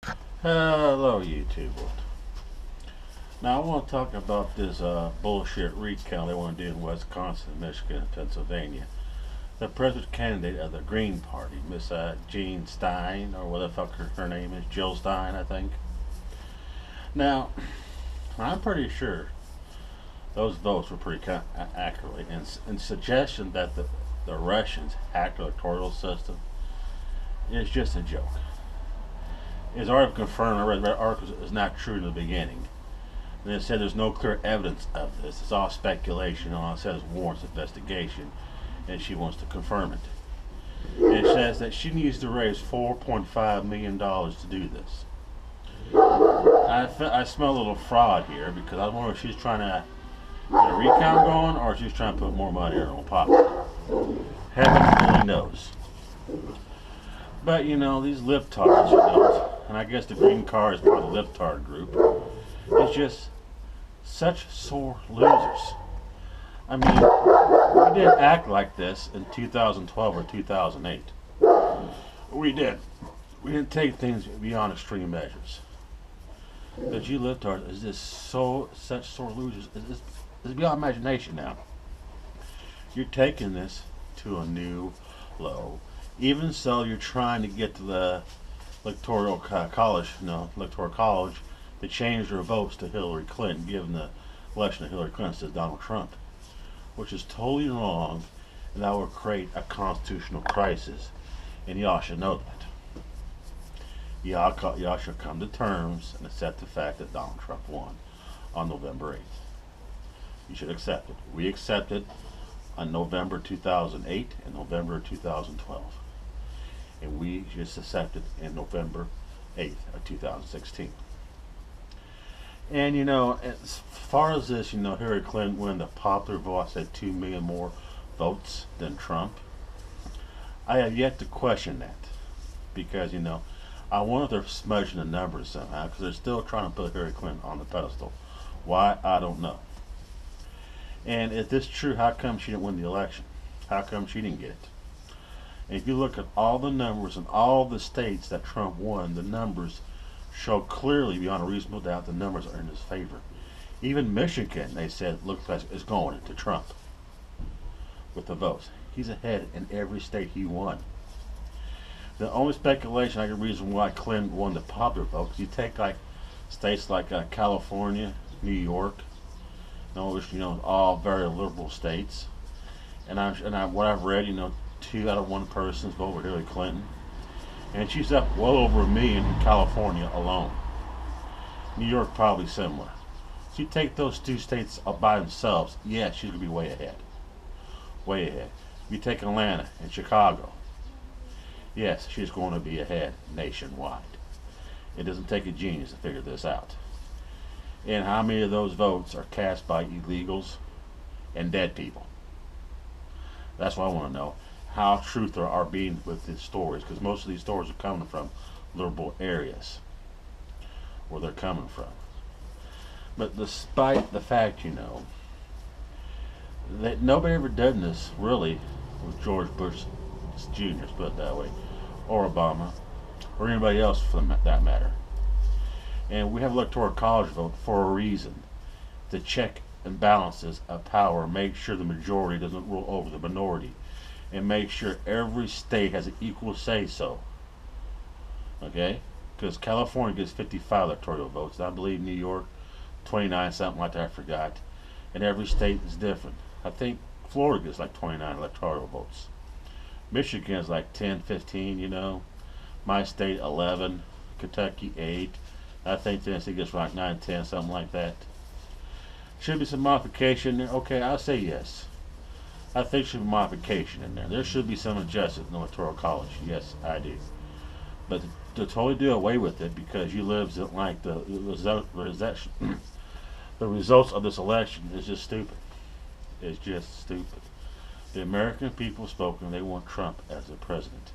Hello, YouTube world. Now, I want to talk about this bullshit recount they want to do in Wisconsin, Michigan, and Pennsylvania. The president candidate of the Green Party, Miss Jean Stein, or what the fuck her name is, Jill Stein, I think. Now, I'm pretty sure those votes were pretty accurate. And suggestion that the Russians hacked the electoral system is just a joke. It's already confirmed. I read the article is not true in the beginning. And it said there's no clear evidence of this. It's all speculation. All it says warrants investigation, and she wants to confirm it. And it says that she needs to raise $4.5 million to do this. I smell a little fraud here because I wonder if she's trying to get a recount going or if she's trying to put more money in her own pocket. Heaven only knows. But these Libtards, and I guess the Green Car is part of the Libtrard group, is just such sore losers. I mean, we didn't act like this in 2012 or 2008. We did. We didn't take things beyond extreme measures. But you Libtards is just such sore losers. It's beyond imagination now. You're taking this to a new low. Even so, you're trying to get to the electoral college to change their votes to Hillary Clinton, giving the election of Hillary Clinton to Donald Trump, which is totally wrong, and that will create a constitutional crisis, and y'all should know that. Y'all should come to terms and accept the fact that Donald Trump won on November 8th. You should accept it. We accepted on November 2008 and November 2012. And we just accepted in November 8th of 2016. And as far as this, Hillary Clinton won the popular vote, I said 2 million more votes than Trump. I have yet to question that because I wonder if they're smudging the numbers somehow because they're still trying to put Hillary Clinton on the pedestal. Why? I don't know. And if this is true, how come she didn't win the election? How come she didn't get it? And if you look at all the numbers in all the states that Trump won, the numbers show clearly beyond a reasonable doubt the numbers are in his favor. Even Michigan, they said, looks like it's going to Trump with the votes. He's ahead in every state he won. The only speculation I can reason why Clinton won the popular vote, because you take states like California, New York, which all very liberal states, and what I've read, 2 out of 1 person's vote for Hillary Clinton, and she's up well over 1 million in California alone. New York probably similar. So you take those 2 states by themselves, yeah, she's gonna be way ahead, way ahead. You take Atlanta and Chicago, yes, she's going to be ahead nationwide. It doesn't take a genius to figure this out. And how many of those votes are cast by illegals and dead people? That's what I want to know. How truthful are being with these stories, because most of these stories are coming from liberal areas where they're coming from. But despite the fact, that nobody ever done this really with George Bush Jr., let's put it that way, or Obama, or anybody else for that matter. And we have electoral college vote for a reason, to check and balances of power, make sure the majority doesn't rule over the minority, and make sure every state has an equal say-so. Okay? Because California gets 55 electoral votes, and I believe New York 29, something like that, I forgot. And every state is different. I think Florida gets 29 electoral votes. Michigan is 10, 15, My state 11, Kentucky 8. I think Tennessee gets 9, 10, something like that. Should be some modification there. Okay, I'll say yes. I think there should be modification in there. There should be some adjustment in the electoral college. Yes, I do. But to totally do away with it because you live like the results of this election is just stupid. It's just stupid. The American people have spoken. They want Trump as the president.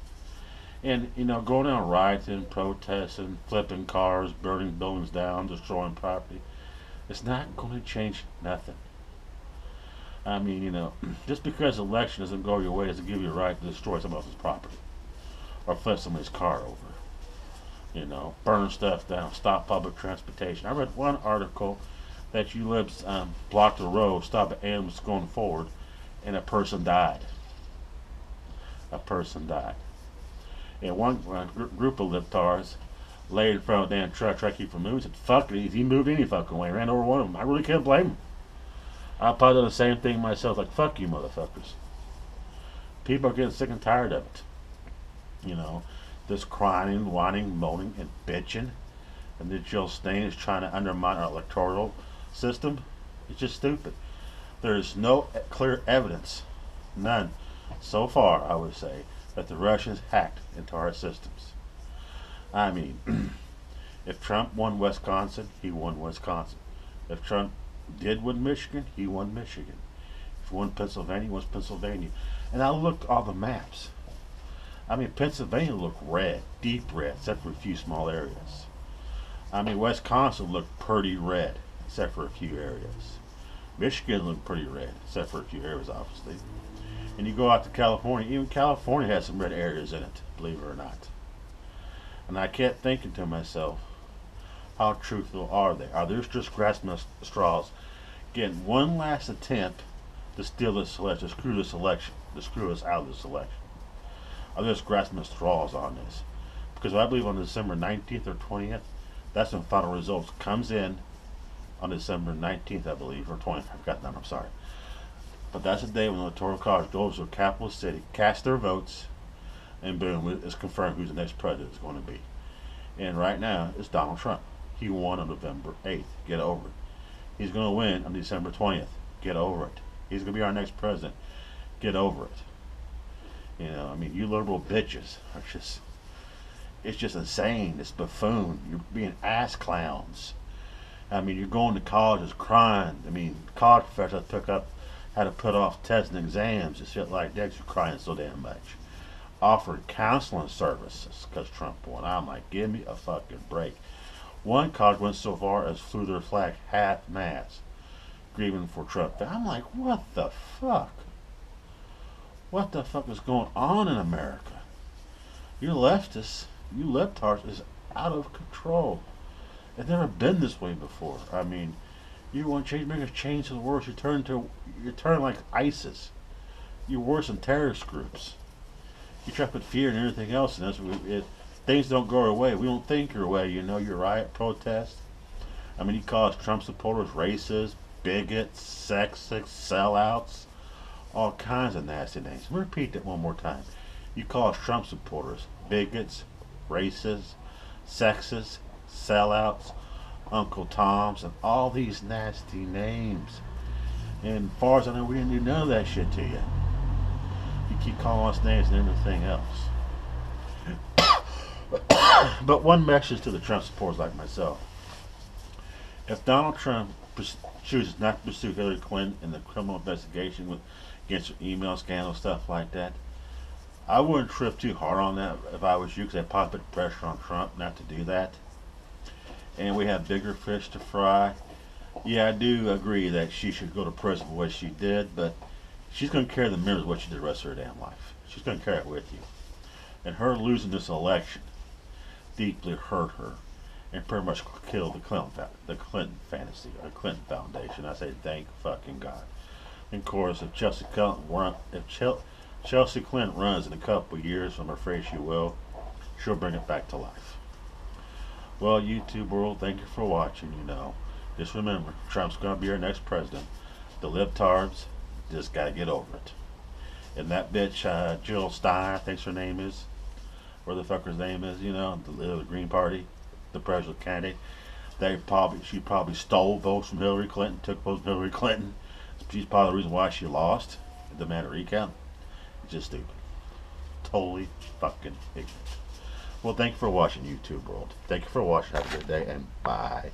And, going out rioting, protesting, flipping cars, burning buildings down, destroying property, it's not going to change nothing. I mean, just because the election doesn't go your way doesn't give you a right to destroy someone else's property or flip somebody's car over. Burn stuff down, stop public transportation. I read one article that you libs blocked the road, stopped animals going forward, and a person died. A person died. And one group of libtards laid in front of the damn truck, tried to keep from moving. Said, "Fuck it, he moved any fucking way." Ran over one of them. I really can't blame him. I probably done the same thing myself. Like, fuck you, motherfuckers. People are getting sick and tired of it. This crying, whining, moaning, and bitching, and the Jill Stein is trying to undermine our electoral system. It's just stupid. There's no clear evidence, none, so far, I would say, that the Russians hacked into our systems. I mean, if Trump won Wisconsin, he won Wisconsin. If Trump did win Michigan, he won Michigan. If he won Pennsylvania, he won Pennsylvania. And I looked at all the maps. I mean, Pennsylvania looked red, deep red, except for a few small areas. I mean, Wisconsin looked pretty red, except for a few areas. Michigan looked pretty red, except for a few areas, obviously. And you go out to California, even California has some red areas in it, believe it or not. And I kept thinking to myself, how truthful are they? Are they just grasping at straws, getting one last attempt to steal this election, to screw this election, to screw us out of this election? Are they just grasping at straws on this? Because I believe on December 19th or 20th, that's when final results comes in on December 19th, I believe, or 20th. I forgot the number, I'm sorry. But that's the day when the Electoral College goes to a capital city, cast their votes, and boom, it's confirmed who the next president is going to be. And right now, it's Donald Trump. He won on November 8th. Get over it. He's going to win on December 20th. Get over it. He's going to be our next president. Get over it. I mean, you liberal bitches are just, it's just insane. It's buffoon. You're being ass clowns. I mean, you're going to colleges crying. I mean, college professors had to put off tests and exams and shit like that. You're crying so damn much. Offered counseling services because Trump won. I'm like, give me a fucking break. One college went so far as flew their flag half-mast, grieving for Trump. I'm like, what the fuck? What the fuck is going on in America? You leftists, you libtards is out of control. It's never been this way before. I mean, you want change, bring a change to the world. You turn like ISIS. You're worse than terrorist groups. You try to put fear and everything else in us. Things don't go our way. We don't think your way. You riot, protest. I mean, he calls Trump supporters racist, bigots, sexists, sellouts, all kinds of nasty names. Repeat that one more time. You call Trump supporters bigots, racists, sexists, sellouts, Uncle Toms, and all these nasty names. And as far as I know, we didn't do none of that shit to you. You keep calling us names and everything else. But one message to the Trump supporters like myself. If Donald Trump chooses not to pursue Hillary Clinton in the criminal investigation against her email scandal, stuff like that, I wouldn't trip too hard on that if I was you, because I'd probably put pressure on Trump not to do that. And we have bigger fish to fry. Yeah, I do agree that she should go to prison for what she did, but she's going to carry the memories of what she did the rest of her damn life. She's going to carry it with you. And her losing this election deeply hurt her and pretty much killed the Clinton fantasy, or the Clinton Foundation. I say thank fucking God. And of course, if Chelsea Clinton runs in a couple of years, I'm afraid she will, she'll bring it back to life. Well, YouTube world, thank you for watching. Just remember, Trump's going to be our next president. The libtards just got to get over it. And that bitch, Jill Stein, I think her name is, where the fucker's name is, the Green Party, the presidential candidate. She probably stole votes from Hillary Clinton, took votes from Hillary Clinton. She's probably the reason why she lost the matter recount. It's just stupid. Totally fucking ignorant. Well, thank you for watching, YouTube world. Thank you for watching. Have a good day, and bye.